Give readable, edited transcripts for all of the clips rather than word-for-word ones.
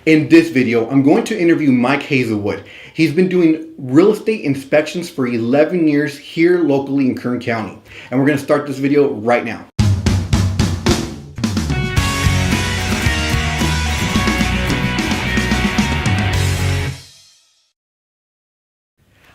In this video, I'm going to interview Mike Hazelwood. He's been doing real estate inspections for 11 years here locally in Kern County. And we're going to start this video right now.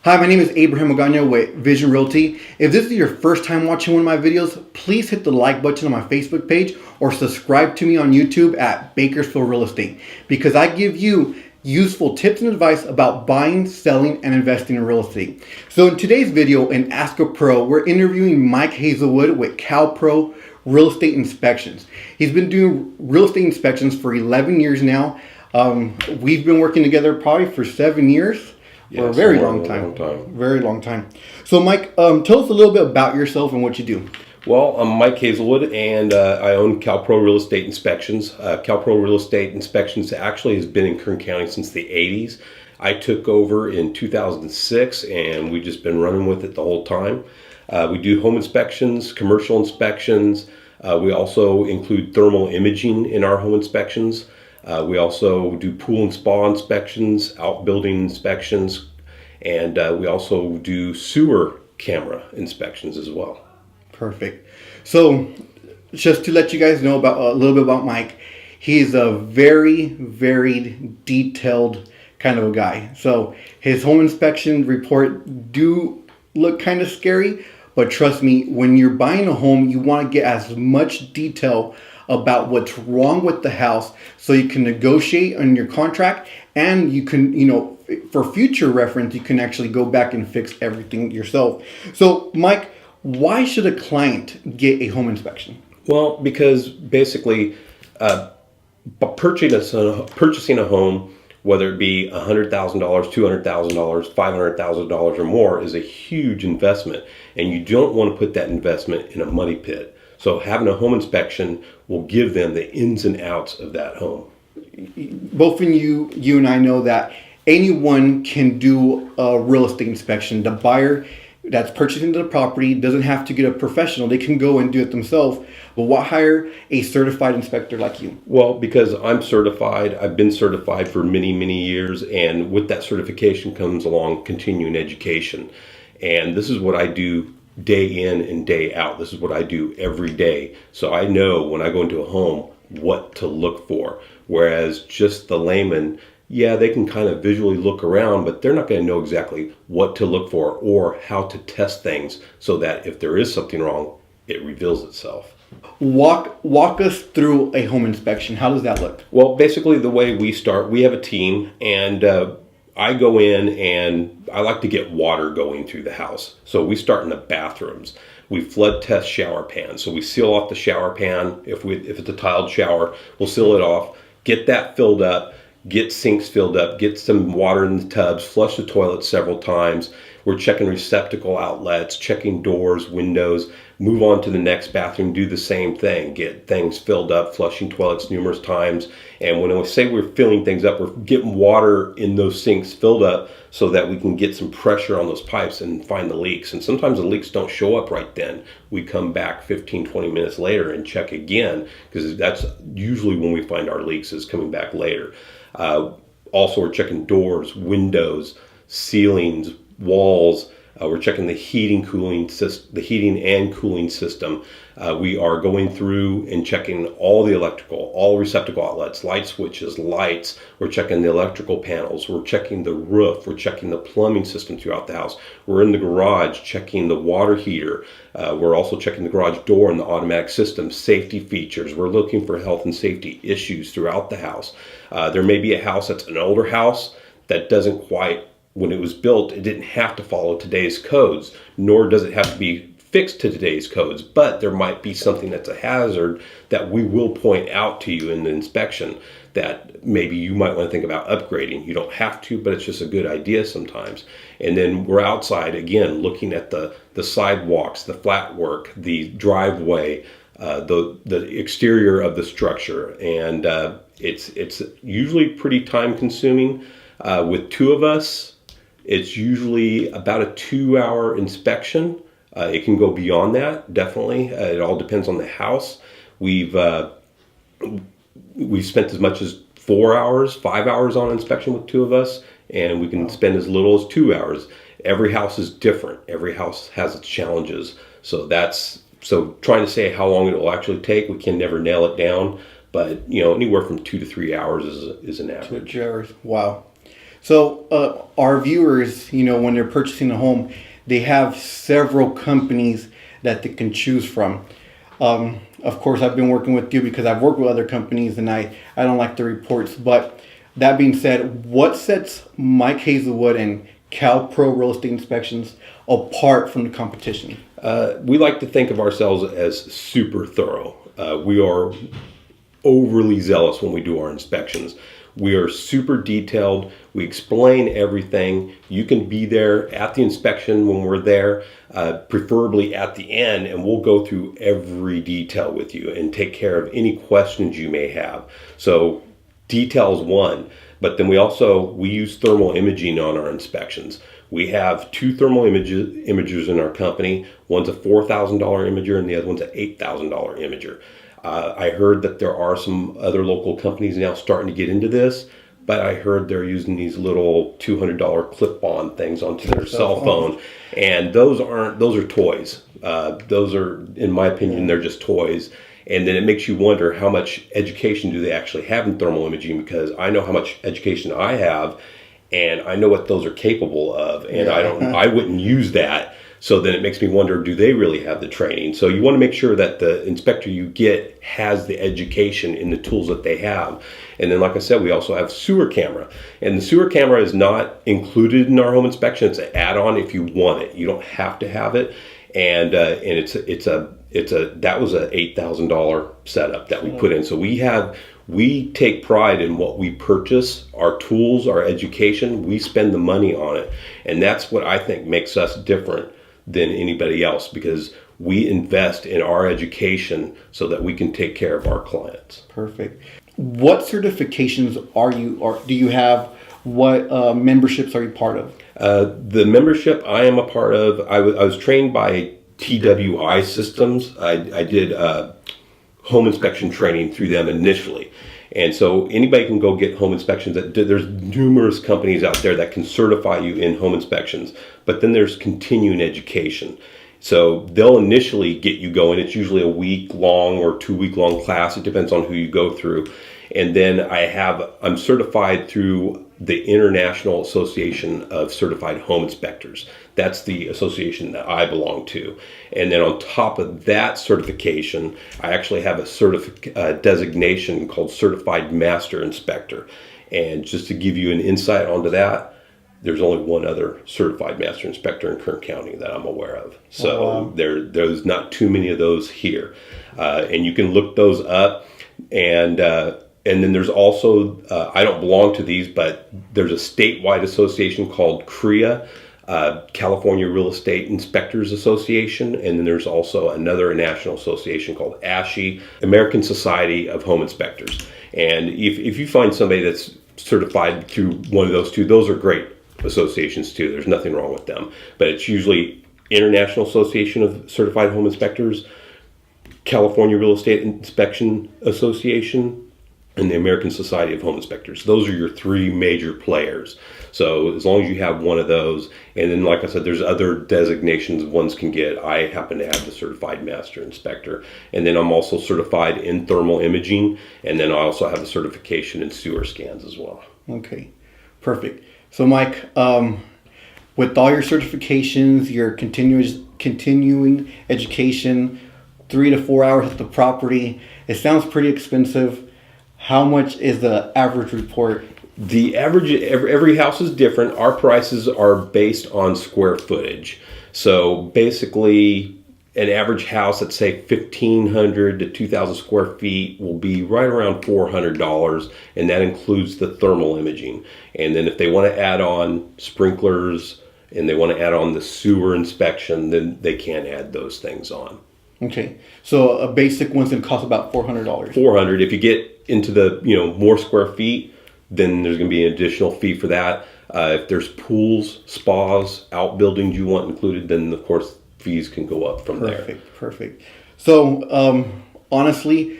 Hi, my name is Abraham Magana with Vision Realty. If this is your first time watching one of my videos, please hit the like button on my Facebook page or subscribe to me on YouTube at Bakersfield Real Estate, because I give you useful tips and advice about buying, selling, and investing in real estate. So in today's video in Ask a Pro, we're interviewing Mike Hazelwood with CalPro Real Estate Inspections. He's been doing real estate inspections for 11 years now. We've been working together probably for 7 years. For a very long time. Very long time. So Mike, tell us a little bit about yourself and what you do. Well, I'm Mike Hazelwood, and I own CalPro Real Estate Inspections. CalPro Real Estate Inspections actually has been in Kern County since the 80s. I took over in 2006, and we've just been running with it the whole time. We do home inspections, commercial inspections. We also include thermal imaging in our home inspections. We also do pool and spa inspections, outbuilding inspections, and we also do sewer camera inspections as well. Perfect. So just to let you guys know about a little bit about Mike, he's a very detailed kind of a guy. So his home inspection report do look kind of scary, but trust me, when you're buying a home, you want to get as much detail about what's wrong with the house so you can negotiate on your contract, and you can, for future reference, you can actually go back and fix everything yourself. So Mike, why should a client get a home inspection? Well, because basically purchasing a home, whether it be $100,000, $200,000, $500,000 or more, is a huge investment, and you don't want to put that investment in a money pit. So having a home inspection will give them the ins and outs of that home. Both of you and I know that anyone can do a real estate inspection. The buyer that's purchasing the property doesn't have to get a professional. They can go and do it themselves. But why hire a certified inspector like you? Well, because I'm certified. I've been certified for many years, and with that certification comes along continuing education. And this is what I do day in and day out. This is what I do every day. So I know when I go into a home what to look for. Whereas just the layman, yeah, they can kind of visually look around, but they're not going to know exactly what to look for or how to test things so that if there is something wrong, it reveals itself. Walk us through a home inspection. How does that look? Well, basically the way we start, we have a team, and I go in and I like to get water going through the house. So we start in the bathrooms. We flood test shower pans. So we seal off the shower pan. If it's a tiled shower, we'll seal it off, get that filled up, get sinks filled up, get some water in the tubs, flush the toilet several times. We're checking receptacle outlets, checking doors, windows, move on to the next bathroom, do the same thing, get things filled up, flushing toilets numerous times. And when we say we're filling things up, we're getting water in those sinks filled up so that we can get some pressure on those pipes and find the leaks. And sometimes the leaks don't show up right then. We come back 15-20 minutes later and check again, because that's usually when we find our leaks, is coming back later. Also, we're checking doors, windows, ceilings, walls. We're checking the heating and cooling system. We are going through and checking all the electrical, all receptacle outlets, light switches, lights. We're checking the electrical panels. We're checking the roof. We're checking the plumbing system throughout the house. We're in the garage checking the water heater. We're also checking the garage door and the automatic system, safety features. We're looking for health and safety issues throughout the house. There may be a house that's an older house that doesn't quite, when it was built, it didn't have to follow today's codes, nor does it have to be fixed to today's codes, but there might be something that's a hazard that we will point out to you in the inspection that maybe you might want to think about upgrading. You don't have to, but it's just a good idea sometimes. And then we're outside, again, looking at the sidewalks, the flat work, the driveway, the exterior of the structure. And it's usually pretty time consuming. With two of us, it's usually about a 2-hour inspection. It can go beyond that, definitely. It all depends on the house. We've spent as much as 4 hours, 5 hours on inspection with two of us, and we can spend as little as 2 hours. Every house is different. Every house has its challenges. So trying to say how long it will actually take, we can never nail it down. But anywhere from 2 to 3 hours is an average. 2 to 3 hours. Wow. So our viewers, when they're purchasing a home, they have several companies that they can choose from. Of course, I've been working with you because I've worked with other companies, and I don't like the reports. But that being said, what sets Mike Hazelwood and CalPro Real Estate Inspections apart from the competition? We like to think of ourselves as super thorough. We are overly zealous when we do our inspections. We are super detailed. We explain everything. You can be there at the inspection when we're there, preferably at the end, and we'll go through every detail with you and take care of any questions you may have. So detail is one, but then we use thermal imaging on our inspections. We have 2 thermal imagers in our company. One's a $4,000 imager and the other one's an $8,000 imager. I heard that there are some other local companies now starting to get into this, but I heard they're using these little $200 clip-on things onto their cell phone, and those are toys. Those are, in my opinion, they're just toys. And then it makes you wonder how much education do they actually have in thermal imaging, because I know how much education I have, and I know what those are capable of, and I wouldn't use that. So then it makes me wonder, do they really have the training? So you want to make sure that the inspector you get has the education in the tools that they have. And then, like I said, we also have sewer camera. And the sewer camera is not included in our home inspection. It's an add-on if you want it. You don't have to have it. And that was a $8,000 setup that we put in. So we take pride in what we purchase, our tools, our education. We spend the money on it. And that's what I think makes us different than anybody else, because we invest in our education so that we can take care of our clients. Perfect. What certifications do you have? What memberships are you part of? The membership I am a part of, I was trained by TWI Systems. I did home inspection training through them initially. And so anybody can go get home inspections. There's numerous companies out there that can certify you in home inspections, but then there's continuing education. So they'll initially get you going. It's usually a week-long or 2-week-long class. It depends on who you go through. And then I'm certified through the International Association of Certified Home Inspectors. That's the association that I belong to. And then on top of that certification, I actually have a designation called Certified Master Inspector. And just to give you an insight onto that, there's only one other certified master inspector in Kern County that I'm aware of. So there's not too many of those here. And you can look those up. And then there's also, I don't belong to these, but there's a statewide association called CREA, California Real Estate Inspectors Association. And then there's also another national association called ASHI, American Society of Home Inspectors. And if you find somebody that's certified through one of those two, those are great associations too. There's nothing wrong with them. But it's usually International Association of Certified Home Inspectors, California Real Estate Inspection Association, and the American Society of Home Inspectors. Those are your 3 major players. So as long as you have one of those, and then like I said, there's other designations ones can get. I happen to have the Certified Master Inspector. And then I'm also certified in thermal imaging, and then I also have the certification in sewer scans as well. Okay, perfect. So Mike, with all your certifications, your continuing education, 3 to 4 hours at the property, it sounds pretty expensive. How much is the average report? The average, every house is different. Our prices are based on square footage. So basically, an average house at say 1,500 to 2,000 square feet will be right around $400, and that includes the thermal imaging. And then if they want to add on sprinklers and they want to add on the sewer inspection, then they can add those things on. Okay, so a basic one's gonna cost about $400. $400. If you get into the more square feet, then there's going to be an additional fee for that. If there's pools, spas, outbuildings you want included, then of course fees can go up from there. Perfect. So honestly,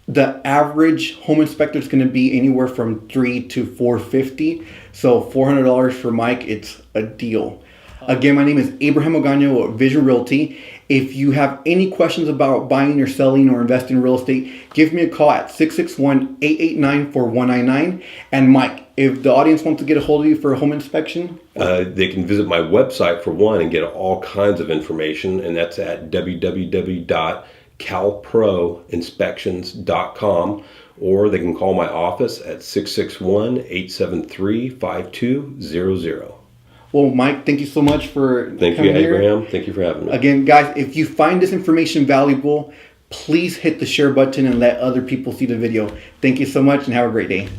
The average home inspector is going to be anywhere from $300 to $450. So $400 for Mike, it's a deal. Again, my name is Abraham Ogaño with Vision Realty. If you have any questions about buying or selling or investing in real estate, give me a call at 661-889-4199. And Mike, if the audience wants to get a hold of you for a home inspection? They can visit my website for one and get all kinds of information, and that's at www.calproinspections.com, or they can call my office at 661-873-5200. Well, Mike, thank you so much for Thank you, Abraham. Thank you for having me. Again, guys, if you find this information valuable, please hit the share button and let other people see the video. Thank you so much and have a great day.